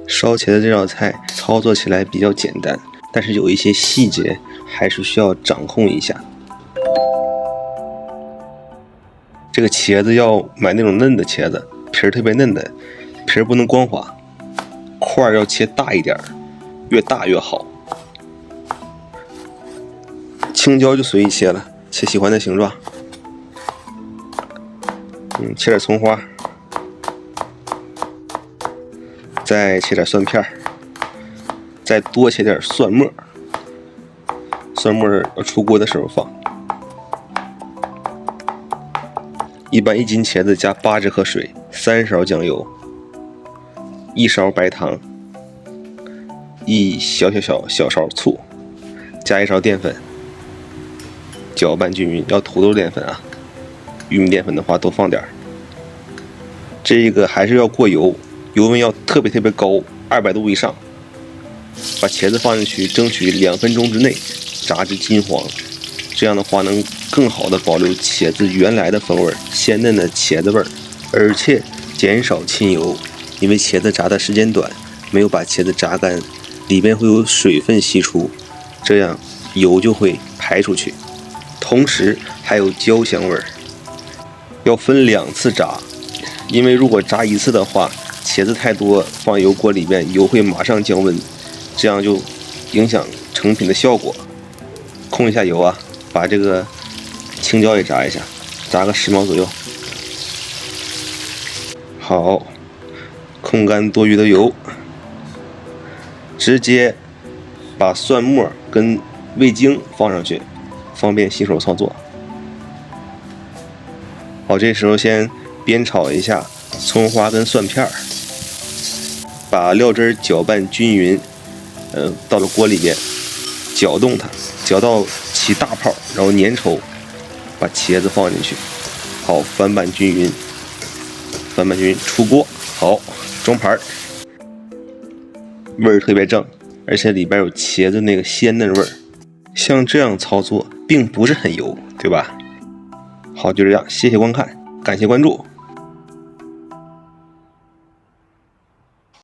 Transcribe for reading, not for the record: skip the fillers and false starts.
烧茄子这道菜操作起来比较简单，但是有一些细节还是需要掌控一下。这个茄子要买那种嫩的茄子，皮儿特别嫩的，皮儿不能光滑，块儿要切大一点，越大越好。青椒就随意切了，切喜欢的形状。切点葱花，再切点蒜片，再多切点蒜末。蒜末要出锅的时候放。一般1斤茄子加80克水，3勺酱油，1勺白糖，1小勺醋，加1勺淀粉，搅拌均匀。要土豆淀粉啊，玉米淀粉的话多放点。这个还是要过油，油温要特别高，200度以上。把茄子放进去，争取2分钟之内炸至金黄，这样的话能更好的保留茄子原来的风味，鲜嫩的茄子味儿，而且减少浸油，因为茄子炸的时间短，没有把茄子炸干，里面会有水分析出，这样油就会排出去，同时还有焦香味儿。要分2次炸，因为如果炸1次的话，茄子太多放油锅里面，油会马上降温，这样就影响成品的效果。控一下油啊，把这个青椒也炸一下，炸个10秒左右。好，控干多余的油，直接把蒜末跟味精放上去，方便新手操作。好，这时候先煸炒一下葱花跟蒜片，把料汁搅拌均匀，到了锅里边搅动它，搅到起大泡，然后粘稠，把茄子放进去，好，翻拌均匀，出锅。好，装盘，味儿特别正，而且里边有茄子那个鲜嫩味儿。像这样操作并不是很油，对吧？好，就这样，谢谢观看，感谢关注。